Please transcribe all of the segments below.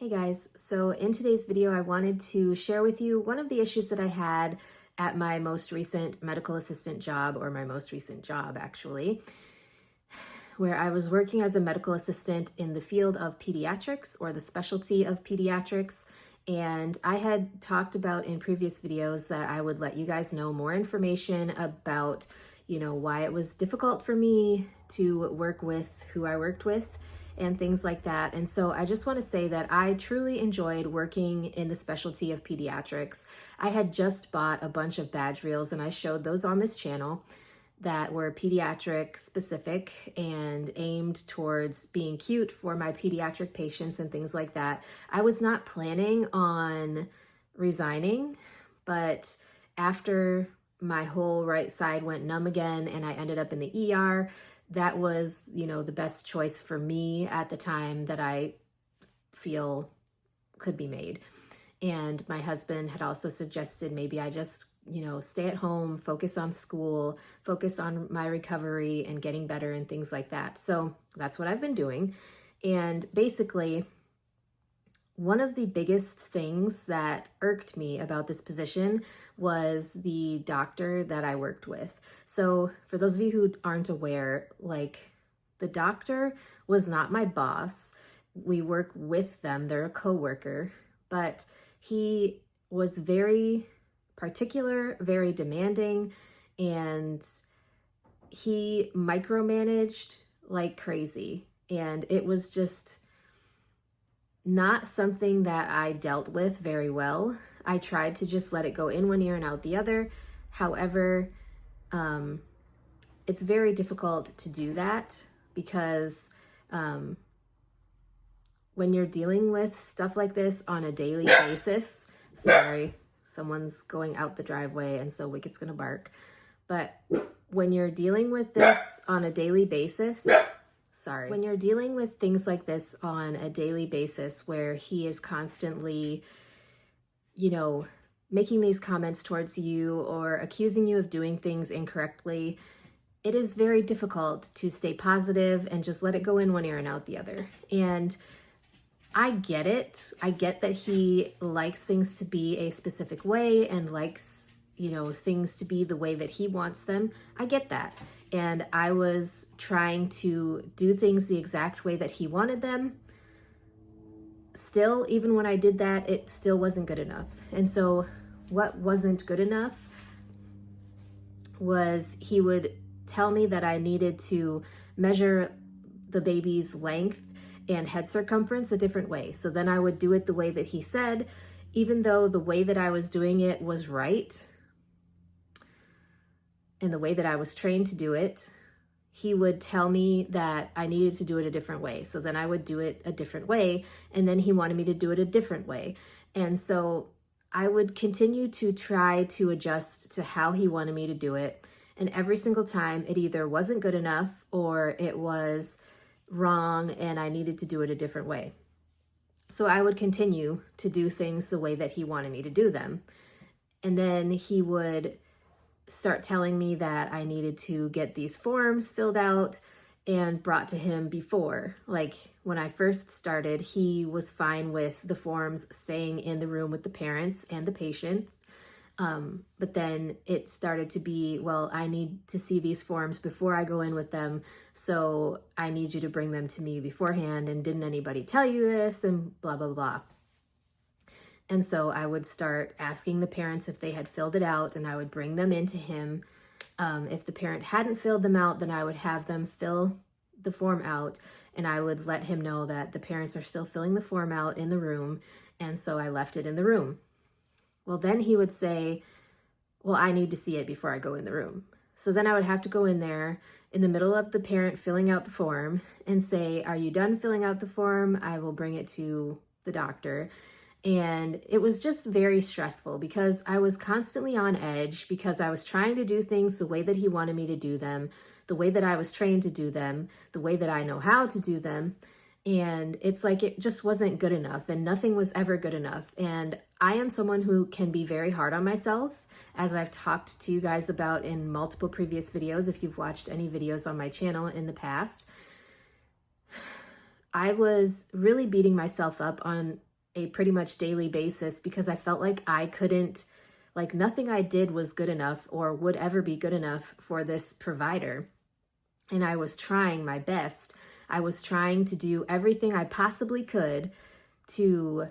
Hey guys, so in today's video I wanted to share with you one of the issues that I had at my most recent medical assistant job, or my most recent job actually, where I was working as a medical assistant in the field of pediatrics, or the specialty of pediatrics. And I had talked about in previous videos that I would let you guys know more information about, why it was difficult for me to work with who I worked with and things like that. And so I just want to say that I truly enjoyed working in the specialty of pediatrics. I had just bought a bunch of badge reels and I showed those on this channel that were pediatric specific and aimed towards being cute for my pediatric patients and things like that. I was not planning on resigning, but after my whole right side went numb again and I ended up in the ER, that was, the best choice for me at the time that I feel could be made. And my husband had also suggested maybe I just, stay at home, focus on school, focus on my recovery and getting better and things like that. So that's what I've been doing. And basically, one of the biggest things that irked me about this position was the doctor that I worked with. So for those of you who aren't aware, the doctor was not my boss. We work with them, they're a coworker, but he was very particular, very demanding, and he micromanaged like crazy. And it was just not something that I dealt with very well. I tried to just let it go in one ear and out the other. However, it's very difficult to do that because when you're dealing with stuff like this on a daily basis, sorry, someone's going out the driveway and so Wicked's gonna bark. But when you're dealing with this on a daily basis, when you're dealing with things like this on a daily basis where he is constantly, making these comments towards you or accusing you of doing things incorrectly, it is very difficult to stay positive and just let it go in one ear and out the other. And I get it. I get that he likes things to be a specific way and likes, things to be the way that he wants them. I get that. And I was trying to do things the exact way that he wanted them. Still, even when I did that, it still wasn't good enough. And so what wasn't good enough was he would tell me that I needed to measure the baby's length and head circumference a different way. So then I would do it the way that he said, even though the way that I was doing it was right and the way that I was trained to do it, he would tell me that I needed to do it a different way. So then I would do it a different way, and then he wanted me to do it a different way. And so I would continue to try to adjust to how he wanted me to do it. And every single time it either wasn't good enough or it was wrong and I needed to do it a different way. So I would continue to do things the way that he wanted me to do them. And then he would start telling me that I needed to get these forms filled out and brought to him before. Like when I first started, he was fine with the forms staying in the room with the parents and the patients. But then it started to be, well, I need to see these forms before I go in with them. So I need you to bring them to me beforehand. And didn't anybody tell you this? And blah, blah, blah. And so I would start asking the parents if they had filled it out, and I would bring them into him. If the parent hadn't filled them out, then I would have them fill the form out, and I would let him know that the parents are still filling the form out in the room, and so I left it in the room. Well, then he would say, well, I need to see it before I go in the room. So then I would have to go in there in the middle of the parent filling out the form and say, are you done filling out the form? I will bring it to the doctor. And it was just very stressful because I was constantly on edge because I was trying to do things the way that he wanted me to do them, the way that I was trained to do them, the way that I know how to do them. And it's like it just wasn't good enough and nothing was ever good enough. And I am someone who can be very hard on myself, as I've talked to you guys about in multiple previous videos. If you've watched any videos on my channel in the past, I was really beating myself up on a pretty much daily basis because I felt like I couldn't, like nothing I did was good enough or would ever be good enough for this provider. And I was trying my best. I was trying to do everything I possibly could to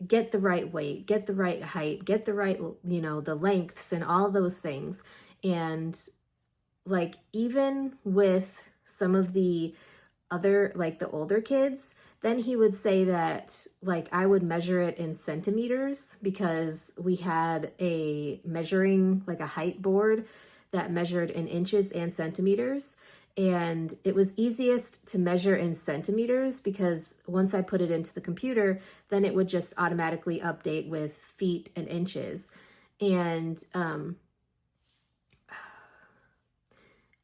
get the right weight, get the right height, get the right, the lengths and all those things. And like, even with some of the other, like the older kids, then he would say that like I would measure it in centimeters because we had a measuring, like a height board that measured in inches and centimeters. And it was easiest to measure in centimeters because once I put it into the computer, then it would just automatically update with feet and inches. And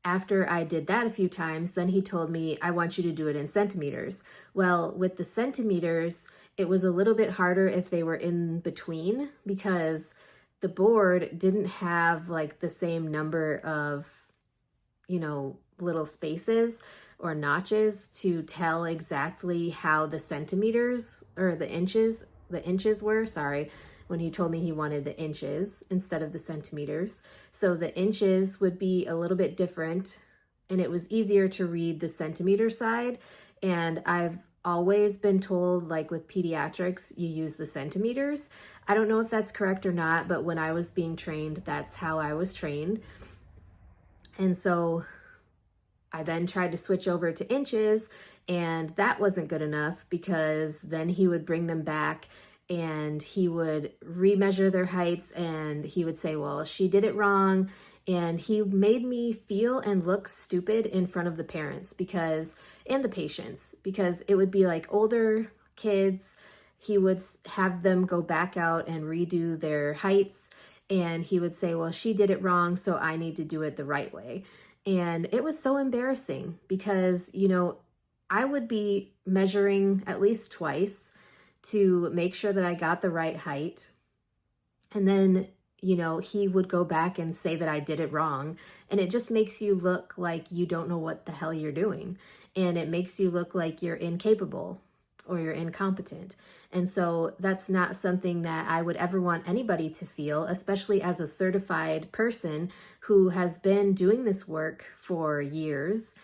after I did that a few times, then he told me, I want you to do it in centimeters. Well, with the centimeters, it was a little bit harder if they were in between because the board didn't have like the same number of, little spaces or notches to tell exactly how the centimeters or the inches were, when he told me he wanted the inches instead of the centimeters. So the inches would be a little bit different and it was easier to read the centimeter side. And I've always been told, like with pediatrics, you use the centimeters. I don't know if that's correct or not, but when I was being trained, that's how I was trained. And so I then tried to switch over to inches, and that wasn't good enough because then he would bring them back and he would remeasure their heights and he would say, well, she did it wrong. And he made me feel and look stupid in front of the parents and the patients, because it would be like older kids. He would have them go back out and redo their heights. And he would say, well, she did it wrong, so I need to do it the right way. And it was so embarrassing because, I would be measuring at least twice to make sure that I got the right height. And then, he would go back and say that I did it wrong. And it just makes you look like you don't know what the hell you're doing. And it makes you look like you're incapable or you're incompetent. And so that's not something that I would ever want anybody to feel, especially as a certified person who has been doing this work for years.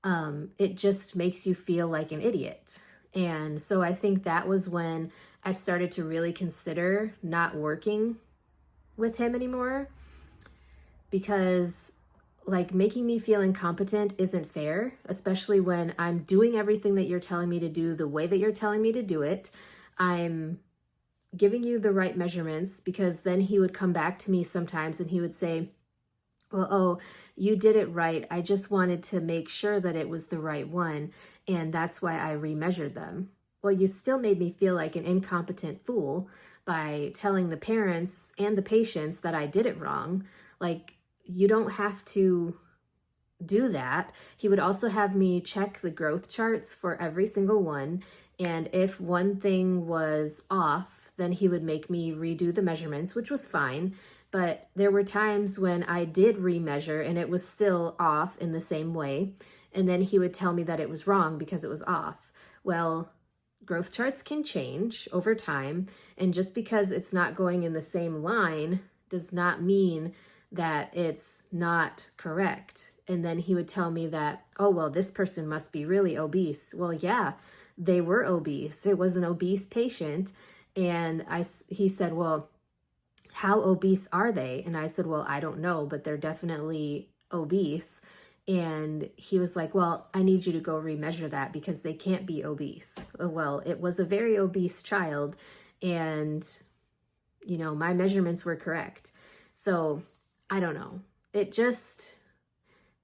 It just makes you feel like an idiot. And so I think that was when I started to really consider not working with him anymore, because like making me feel incompetent isn't fair, especially when I'm doing everything that you're telling me to do the way that you're telling me to do it. I'm giving you the right measurements, because then he would come back to me sometimes and he would say, well, oh, you did it right. I just wanted to make sure that it was the right one. And that's why I remeasured them. Well, you still made me feel like an incompetent fool by telling the parents and the patients that I did it wrong. Like, you don't have to do that. He would also have me check the growth charts for every single one. And if one thing was off, then he would make me redo the measurements, which was fine. But there were times when I did remeasure and it was still off in the same way. And then he would tell me that it was wrong because it was off. Well, growth charts can change over time. And just because it's not going in the same line does not mean that it's not correct. And then he would tell me that, oh, well, this person must be really obese. Well, yeah, they were obese. It was an obese patient. And he said, well, how obese are they? And I said, well, I don't know, but they're definitely obese. And he was like, well, I need you to go remeasure that because they can't be obese. Well, it was a very obese child, and, my measurements were correct. So I don't know. It just,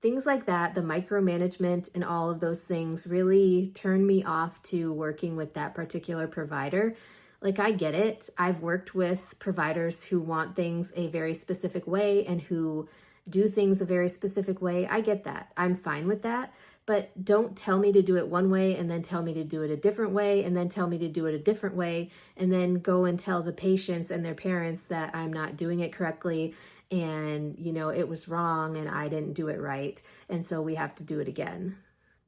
things like that, the micromanagement and all of those things really turned me off to working with that particular provider. Like, I get it. I've worked with providers who want things a very specific way and who do things a very specific way. I get that. I'm fine with that. But don't tell me to do it one way and then tell me to do it a different way and then tell me to do it a different way and then go and tell the patients and their parents that I'm not doing it correctly and, it was wrong and I didn't do it right. And so we have to do it again.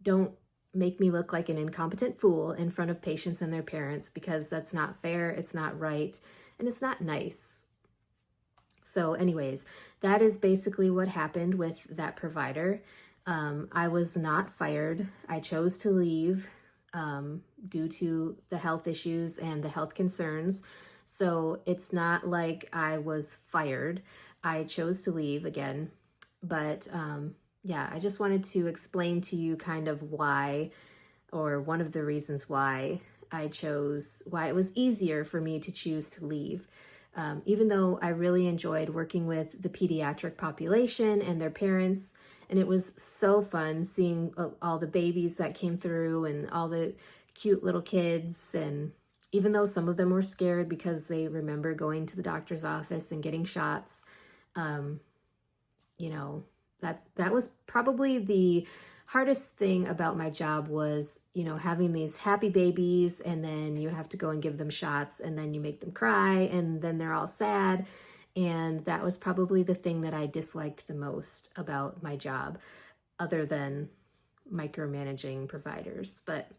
Don't make me look like an incompetent fool in front of patients and their parents, because that's not fair, it's not right, and it's not nice. So anyways, that is basically what happened with that provider. I was not fired. I chose to leave due to the health issues and the health concerns. So it's not like I was fired. I chose to leave again. But yeah, I just wanted to explain to you kind of why, or one of the reasons why why it was easier for me to choose to leave. Even though I really enjoyed working with the pediatric population and their parents, and it was so fun seeing all the babies that came through and all the cute little kids. And even though some of them were scared because they remember going to the doctor's office and getting shots, you know, that was probably the hardest thing about my job was, you know, having these happy babies, and then you have to go and give them shots, and then you make them cry, and then they're all sad. And that was probably the thing that I disliked the most about my job, other than micromanaging providers. But,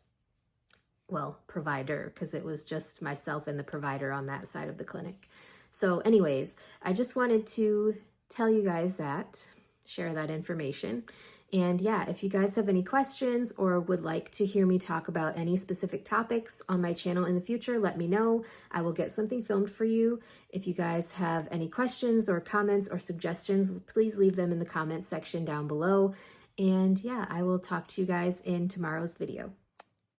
well, provider, because it was just myself and the provider on that side of the clinic. So anyways, I just wanted to tell you guys that, share that information. And yeah, if you guys have any questions or would like to hear me talk about any specific topics on my channel in the future, let me know. I will get something filmed for you. If you guys have any questions or comments or suggestions, please leave them in the comments section down below. And yeah, I will talk to you guys in tomorrow's video.